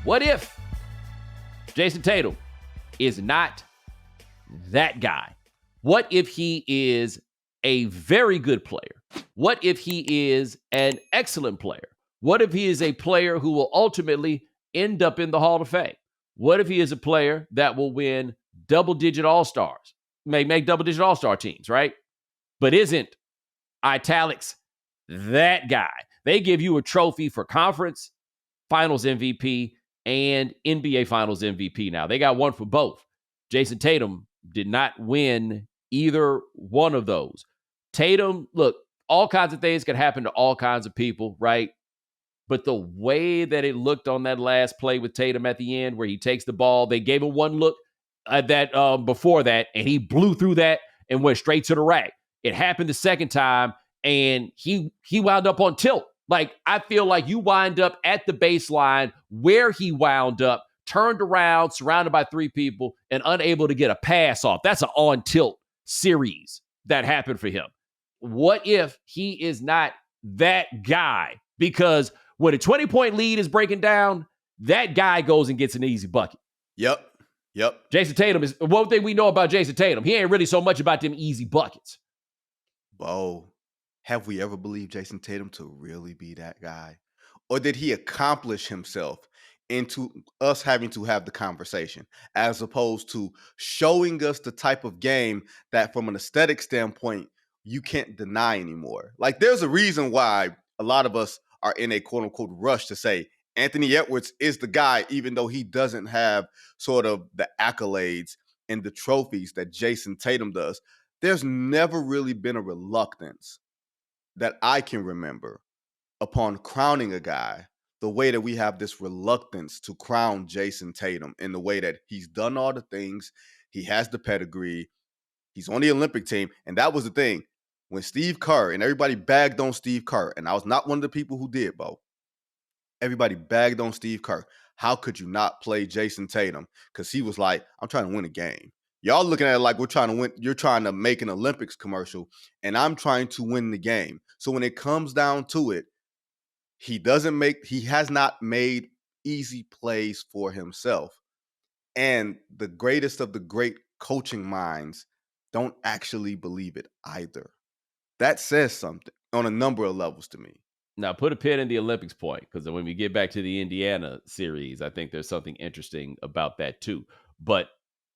What if Jayson Tatum is not that guy? What if he is a very good player? What if he is an excellent player? What if he is a player who will ultimately end up in the Hall of Fame? What if he is a player that will win double-digit All-Stars, may make double-digit All-Star teams, right? But isn't, italics, that guy? They give you a trophy for conference finals MVP and NBA finals MVP now. They got one for both. Jayson Tatum did not win either one of those. Tatum, look, all kinds of things can happen to all kinds of people, right? But the way that it looked on that last play with Tatum at the end, where he takes the ball, they gave him one look at that before that, and he blew through that and went straight to the rack. It happened the second time, and he wound up on tilt. Like, I feel like you wind up at the baseline where he wound up, turned around, surrounded by three people, and unable to get a pass off. That's an on-tilt series that happened for him. What if he is not that guy? Because when a 20-point lead is breaking down, that guy goes and gets an easy bucket. Yep. Jayson Tatum is one thing we know about Jayson Tatum. He ain't really so much about them easy buckets. Bo, have we ever believed Jayson Tatum to really be that guy? Or did he accomplish himself into us having to have the conversation, as opposed to showing us the type of game that from an aesthetic standpoint, you can't deny anymore? Like, there's a reason why a lot of us are in a quote unquote rush to say Anthony Edwards is the guy, even though he doesn't have sort of the accolades and the trophies that Jayson Tatum does. There's never really been a reluctance that I can remember upon crowning a guy the way that we have this reluctance to crown Jayson Tatum, in the way that he's done all the things. He has the pedigree. He's on the Olympic team. And that was the thing. When Steve Kerr, and everybody bagged on Steve Kerr, and I was not one of the people who did, Bo. Everybody bagged on Steve Kerr. How could you not play Jayson Tatum? Because he was like, I'm trying to win a game. Y'all looking at it like we're trying to win. You're trying to make an Olympics commercial, and I'm trying to win the game. So when it comes down to it, he has not made easy plays for himself. And the greatest of the great coaching minds don't actually believe it either. That says something on a number of levels to me. Now, put a pin in the Olympics point, because when we get back to the Indiana series, I think there's something interesting about that too. But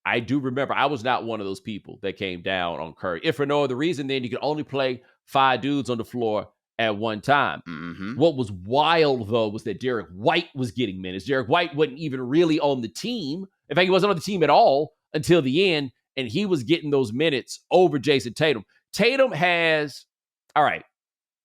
I do remember I was not one of those people that came down on Curry. If for no other reason, then you could only play 5 dudes on the floor at one time. Mm-hmm. What was wild, though, was that Derek White was getting minutes. Derek White wasn't even really on the team. In fact, he wasn't on the team at all until the end, and he was getting those minutes over Jayson Tatum. Tatum has, all right,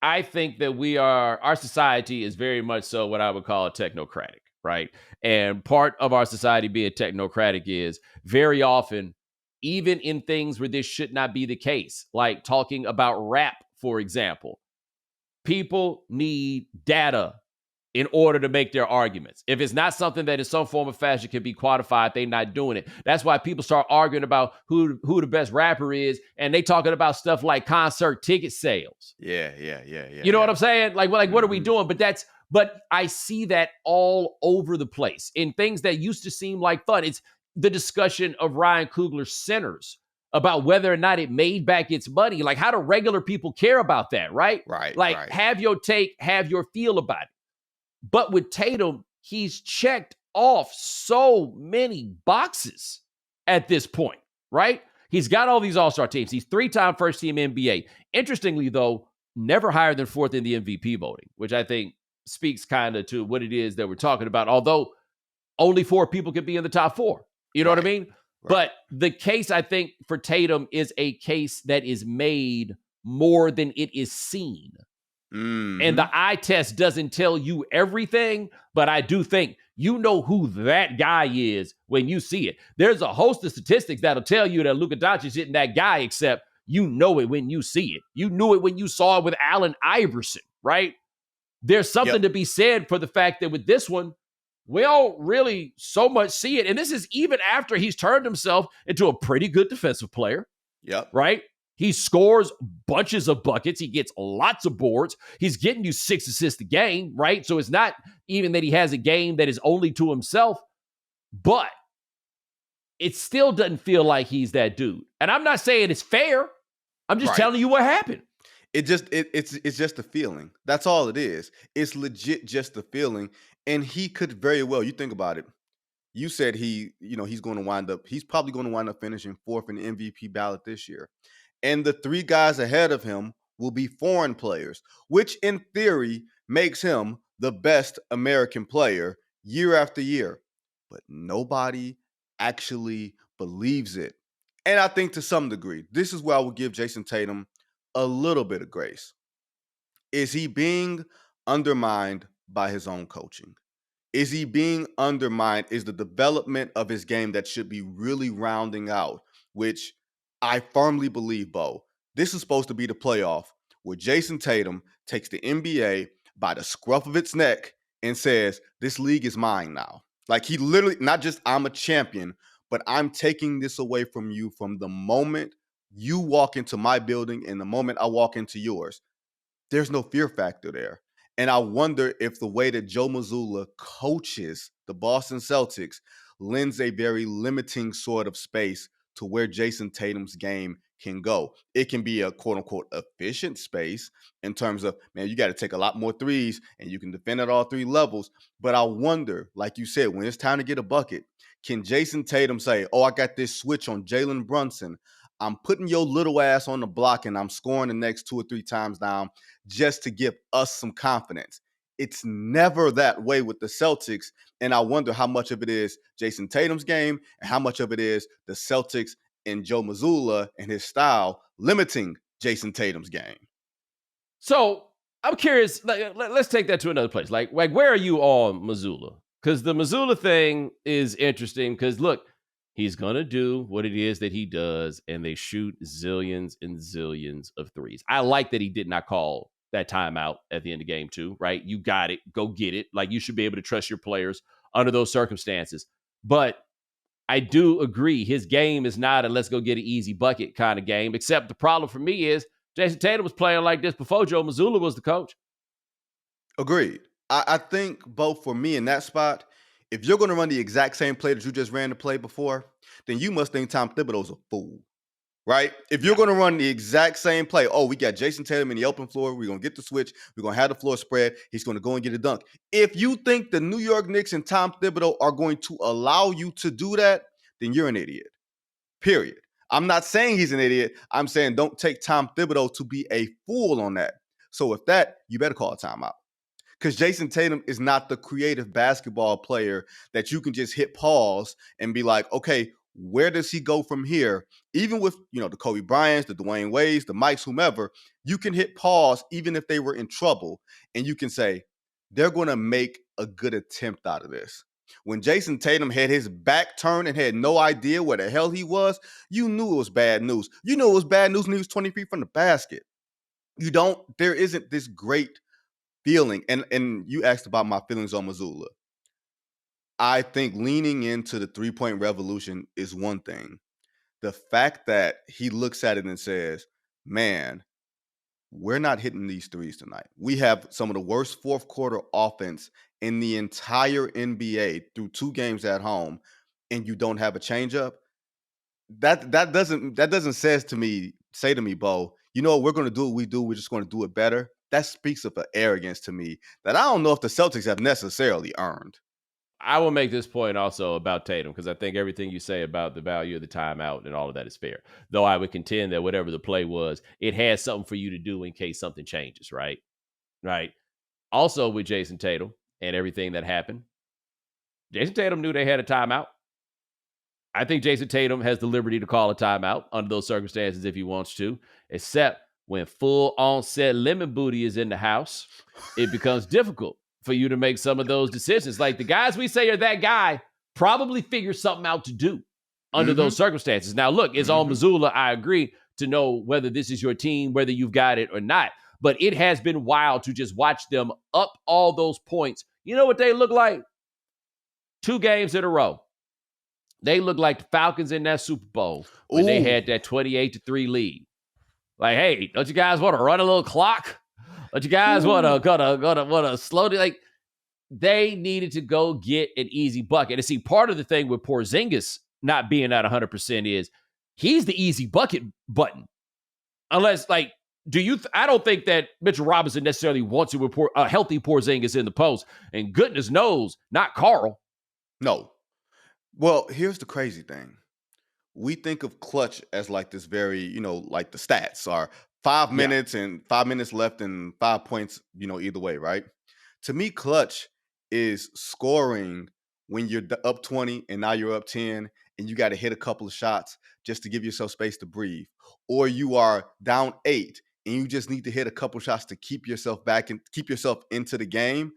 I think that our society is very much so what I would call a technocratic, right? And part of our society being technocratic is very often, even in things where this should not be the case, like talking about rap, for example, people need data in order to make their arguments. If it's not something that in some form or fashion can be quantified, they're not doing it. That's why people start arguing about who the best rapper is, and they talking about stuff like concert ticket sales. Yeah. You know what I'm saying? Like what are we doing? But I see that all over the place in things that used to seem like fun. It's the discussion of Ryan Coogler's centers, about whether or not it made back its money. Like, how do regular people care about that, right? Right. Like, have your take, have your feel about it. But with Tatum, he's checked off so many boxes at this point, right? He's got all these all-star teams. He's 3-time first-team NBA. Interestingly, though, never higher than 4th in the MVP voting, which I think speaks kind of to what it is that we're talking about, although only 4 people could be in the top 4. You know what I mean? Right. But the case, I think, for Tatum is a case that is made more than it is seen. Mm-hmm. And the eye test doesn't tell you everything, but I do think you know who that guy is when you see it. There's a host of statistics that'll tell you that Luka Doncic isn't that guy, except you know it when you see it. You knew it when you saw it with Allen Iverson, right? There's something to be said for the fact that with this one, we don't really so much see it. And this is even after he's turned himself into a pretty good defensive player. Yep. Right? He scores bunches of buckets. He gets lots of boards. He's getting you 6 assists a game, right? So it's not even that he has a game that is only to himself, but it still doesn't feel like he's that dude. And I'm not saying it's fair. I'm just telling you what happened. It's just a feeling. That's all it is. It's legit just a feeling. And he could very well, you think about it. You said he's probably going to wind up finishing 4th in the MVP ballot this year. And the 3 guys ahead of him will be foreign players, which in theory makes him the best American player year after year. But nobody actually believes it. And I think to some degree, this is where I would give Jayson Tatum a little bit of grace. Is he being undermined by his own coaching? Is he being undermined? Is the development of his game that should be really rounding out, which I firmly believe, Bo, this is supposed to be the playoff where Jayson Tatum takes the NBA by the scruff of its neck and says, this league is mine now. Like he literally, not just I'm a champion, but I'm taking this away from you from the moment you walk into my building and the moment I walk into yours. There's no fear factor there. And I wonder if the way that Joe Mazzulla coaches the Boston Celtics lends a very limiting sort of space to where Jayson Tatum's game can go. It can be a quote unquote efficient space in terms of, man, you got to take a lot more threes and you can defend at all 3 levels. But I wonder, like you said, when it's time to get a bucket, can Jayson Tatum say, oh, I got this switch on Jalen Brunson. I'm putting your little ass on the block and I'm scoring the next 2 or 3 times down just to give us some confidence. It's never that way with the Celtics. And I wonder how much of it is Jayson Tatum's game and how much of it is the Celtics and Joe Mazzulla and his style limiting Jayson Tatum's game. So I'm curious, let's take that to another place. Like where are you on Mazzulla? Because the Mazzulla thing is interesting because, look, he's going to do what it is that he does, and they shoot zillions and zillions of threes. I like that he did not call that timeout at the end of game 2, right? You got it. Go get it. Like, you should be able to trust your players under those circumstances. But I do agree his game is not a let's go get an easy bucket kind of game, except the problem for me is Jayson Tatum was playing like this before Joe Mazzulla was the coach. Agreed. I think both for me in that spot, if you're going to run the exact same play that you just ran the play before, then you must think Tom Thibodeau's a fool, right? If you're going to run the exact same play, oh, we got Jayson Tatum in the open floor, we're going to get the switch, we're going to have the floor spread, he's going to go and get a dunk. If you think the New York Knicks and Tom Thibodeau are going to allow you to do that, then you're an idiot, period. I'm not saying he's an idiot. I'm saying don't take Tom Thibodeau to be a fool on that. So with that, you better call a timeout. Because Jayson Tatum is not the creative basketball player that you can just hit pause and be like, okay, where does he go from here? Even with, the Kobe Bryants, the Dwayne Wades, the Mikes, whomever, you can hit pause even if they were in trouble. And you can say, they're going to make a good attempt out of this. When Jayson Tatum had his back turned and had no idea where the hell he was, you knew it was bad news. You knew it was bad news when he was 20 feet from the basket. There isn't this great feeling, and you asked about my feelings on Mazzulla. I think leaning into the 3-point revolution is one thing. The fact that he looks at it and says, man, we're not hitting these threes tonight. We have some of the worst 4th quarter offense in the entire NBA through 2 games at home, and you don't have a changeup. That doesn't say to me, Bo, you know what, we're going to do what we do. We're just going to do it better. That speaks of an arrogance to me that I don't know if the Celtics have necessarily earned. I will make this point also about Tatum because I think everything you say about the value of the timeout and all of that is fair. Though I would contend that whatever the play was, it has something for you to do in case something changes, right? Right. Also with Jayson Tatum and everything that happened, Jayson Tatum knew they had a timeout. I think Jayson Tatum has the liberty to call a timeout under those circumstances if he wants to, except when full onset lemon booty is in the house, it becomes difficult for you to make some of those decisions. Like the guys we say are that guy probably figure something out to do under those circumstances. Now, look, it's on Mazzulla, I agree, to know whether this is your team, whether you've got it or not. But it has been wild to just watch them up all those points. You know what they look like? 2 games in a row. They look like the Falcons in that Super Bowl when they had that 28-3 lead. Like, hey, don't you guys want to run a little clock? Don't you guys want to slow down? Like, they needed to go get an easy bucket. And see, part of the thing with Porzingis not being at 100% is he's the easy bucket button. Unless, like, I don't think that Mitchell Robinson necessarily wants to report a healthy Porzingis in the post. And goodness knows, not Carl. No. Well, here's the crazy thing. We think of clutch as like this very, like the stats are 5 minutes and 5 minutes left and 5 points, either way, right? To me, clutch is scoring when you're up 20 and now you're up 10 and you got to hit a couple of shots just to give yourself space to breathe. Or you are down 8 and you just need to hit a couple shots to keep yourself back and keep yourself into the game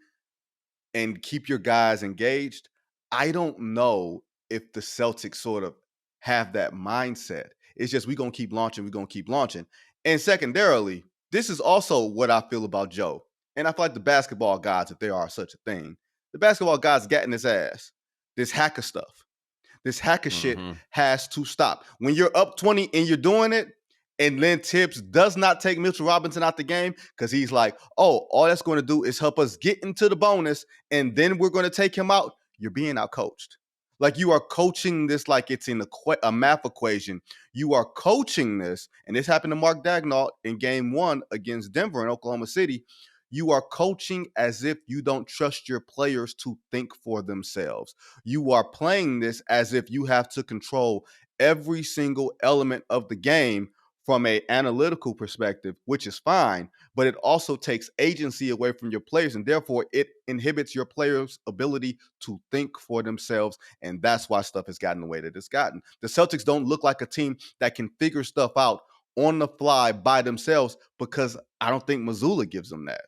and keep your guys engaged. I don't know if the Celtics sort of have that mindset. It's just we're going to keep launching. And secondarily, this is also what I feel about Joe. And I feel like the basketball gods, if there are such a thing, the basketball gods got in his ass. This hacker stuff. This hacker shit has to stop. When you're up 20 and you're doing it, and Lynn Tibbs does not take Mitchell Robinson out the game because he's like, oh, all that's going to do is help us get into the bonus, and then we're going to take him out. You're being outcoached. Like, you are coaching this like it's in a math equation. You are coaching this, and this happened to Mark Daigneault in game 1 against Denver in Oklahoma City. You are coaching as if you don't trust your players to think for themselves. You are playing this as if you have to control every single element of the game from an analytical perspective, which is fine, but it also takes agency away from your players, and therefore it inhibits your players' ability to think for themselves, and that's why stuff has gotten the way that it's gotten. The Celtics don't look like a team that can figure stuff out on the fly by themselves because I don't think Mazzulla gives them that.